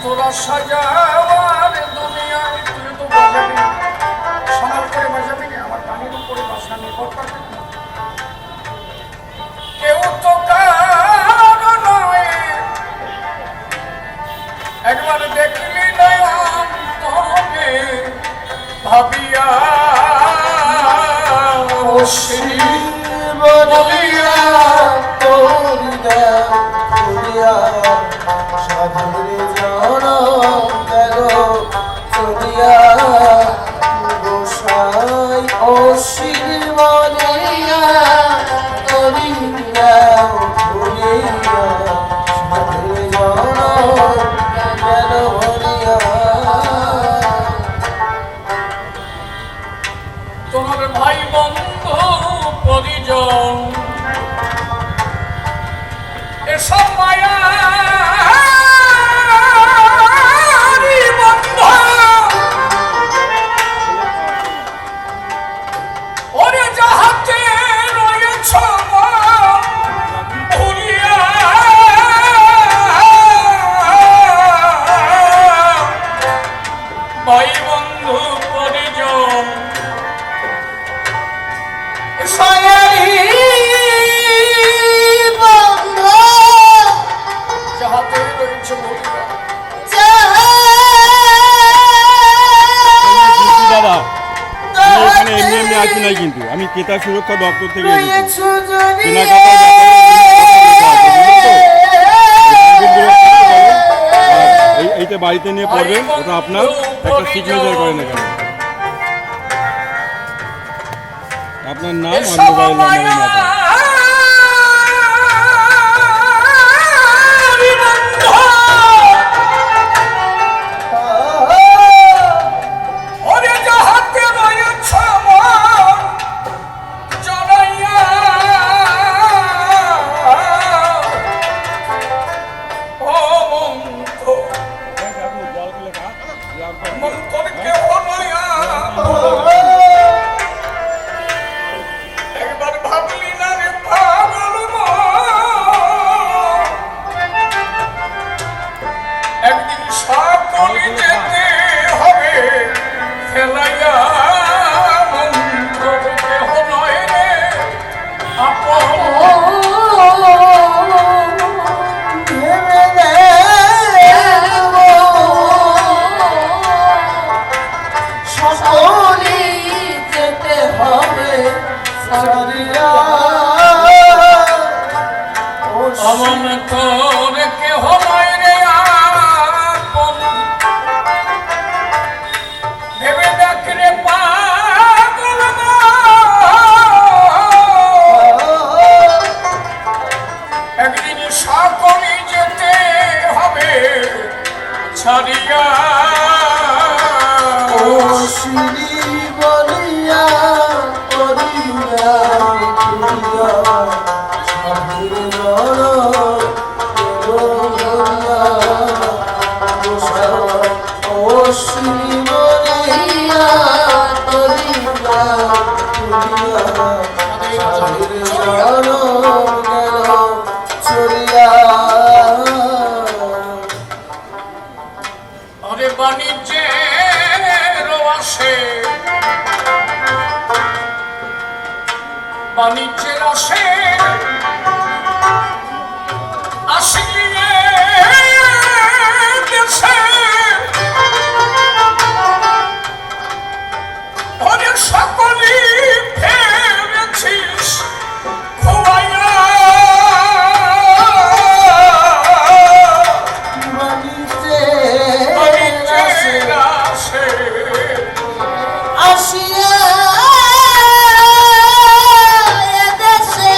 তোরা সাজাবার দুনিয়ায় তুই তো বাজাবি সামাল করে বাজাবি না আমার পানির উপরে বাসা নির্ভর করবে কেউ তো কারো নয় একবার দেখলি নয়ন তবে ভাবিয়া বলিয়া তোর দেয়া সাধুর জন গেল চলিয়া গোসাই অশির বলিয়া করিয়া ভুলিয়া সাধুর জন গেল ভুলিয়া তোমার ভাই বন্ধু পরিজন এসব মায়া বন্ধ ওরে যাহাতে রয়েছ ভুলিয়া ভাই বন্ধু পরিজন যাহাতে রয়েছে ভুলিয়া দাদা এখানে এমনি এমনি আসি নাই কিন্তু আমি ক্রেতা সুরক্ষা দপ্তর থেকে এসেছি কেনাকাটার এইটা বাড়িতে নিয়ে পড়বেন ওটা আপনার একটা সিগনেচার করেন এখানে আপনার নাম আর মোবাইল নাম্বার ছাড়িয়া ও শ্রী বলিয়া করিয়া করিয়া সাধুর ও শ্রী বলিয়া করিয়া করিয়া সাধুর গেল চলিয়া বাণিজ্যের আসে বাণিজ্যের আসে আসিলে দেশে ওরে সকলি ফেরেছিস খোয়াইয়া আসিয়া দেশে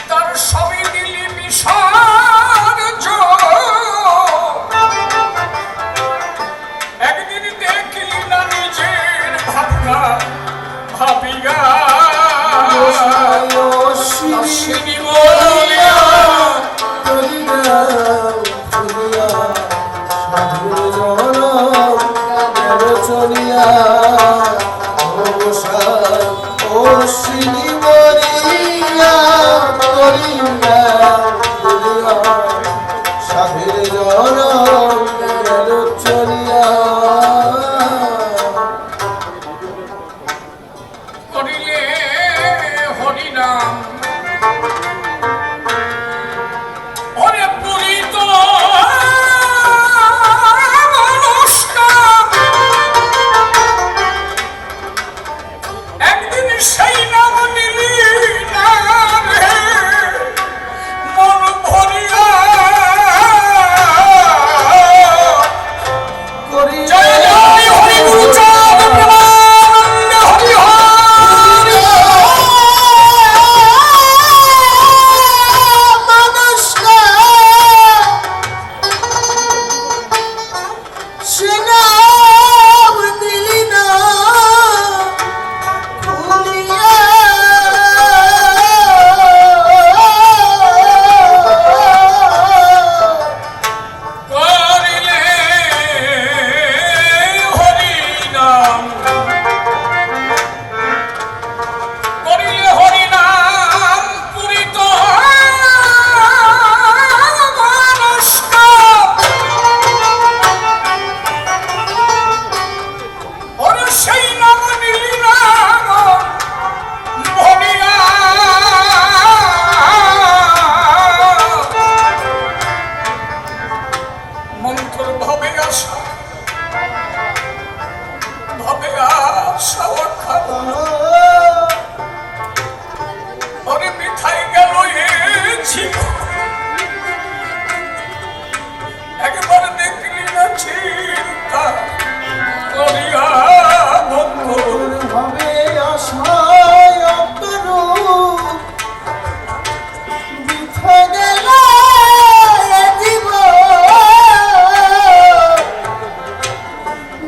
তার সবই দিলি বিসর্জন। একদিন দেখলি না নিজের ভাবনা ভাবিয়া অশ্বিনী বলিয়া চলিয়া অশ্বিনী মরিয়া করিয়া সাধের জন গেল চলিয়া করিলে হরিনাম ওরে পুরিত একদিন সেই নাম নিলি না রে মন ভরিয়া। জয় জয় হরি গুরু চাঁদ প্রেমানন্দ হরি হরি। করিলে হরিনাম করিলে হরিনাম পুরিত ওরে সেই নাম নিলি নাম ভরিয়া। মন্ত্র ভবে আসা অক্ষর ওরে মিঠাই গেল এ জীবন। একবার দেখলি না চিন্তা করিয়া বন্ধু ভাবে আশায় অপরূপ বৃথা গেল এ জীবন।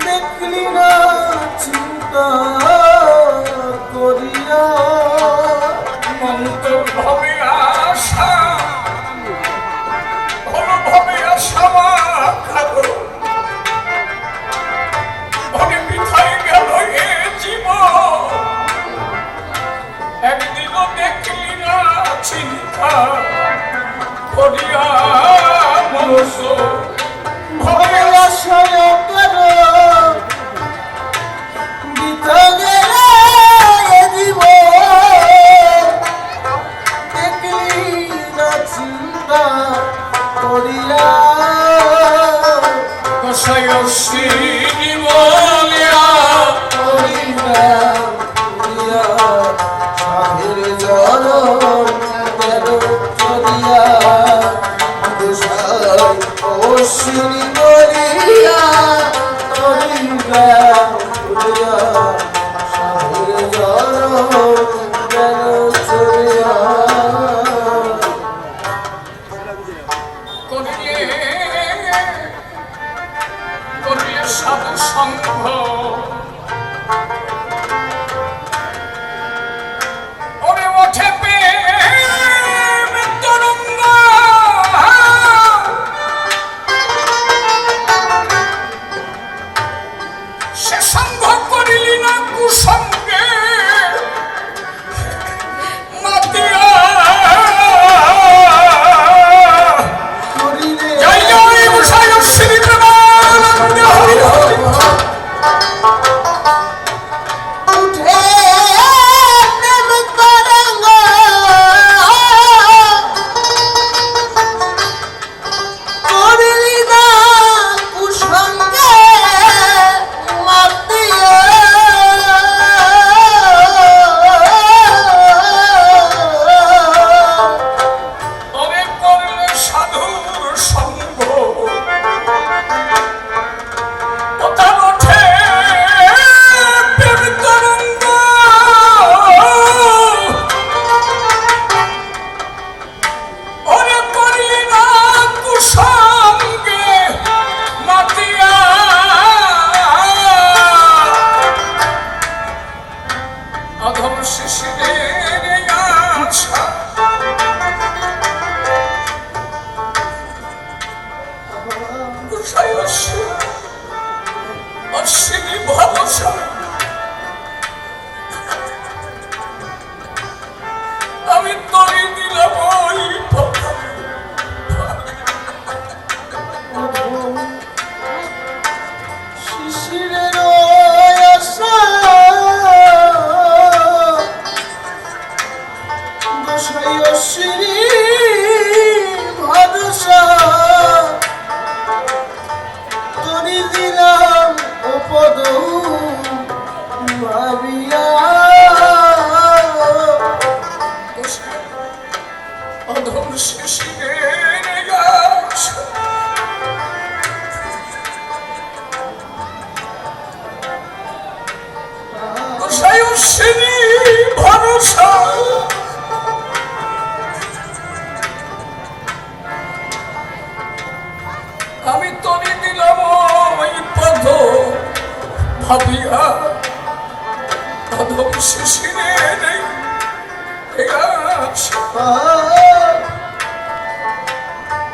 দেখলি না চিন্তা করিয়া মন্ত্র ভবে আসা হলো ভবে আসা খাবো ওরে মিঠাই গেল এ জীবন। একদিনও দেখলি না চিন্তা করিয়া মনস ভাবে আশায় অপরূপ বৃথা গেল এ জীবন। দেখলি না চিন্তা করিয়া কষাই অশ্বিনী বলিয়া সাধের জনম গেল চলিয়া অশ্বিনী মরিয়া করিয়া সাধের জনম গেল চলিয়া করিলে সাধু সঙ্গ ওরে ওঠে প্রেম তরঙ্গ। সে সঙ্গ করিলি না কুসঙ্গে মাতিয়া। জয় জয় গোসাই শ্রী প্রেমানন্দ হরি হরি। উঠে প্রেম তরঙ্গ করিলি না কুসঙ্গে মাতিয়া। অশ্বিনী ভরসা আমি তরি দিলাম ওই পথে। শিশিরের আশা গোসাই অশ্বিনী ভরসা তরি দিলাম ও পদ ভাবিয়া অধম শিশিরের আশা গোসাই অশ্বিনী ভরসা আমি তরি দিলাম ওই পথ ভাবিয়া অধম শিশিরের আশা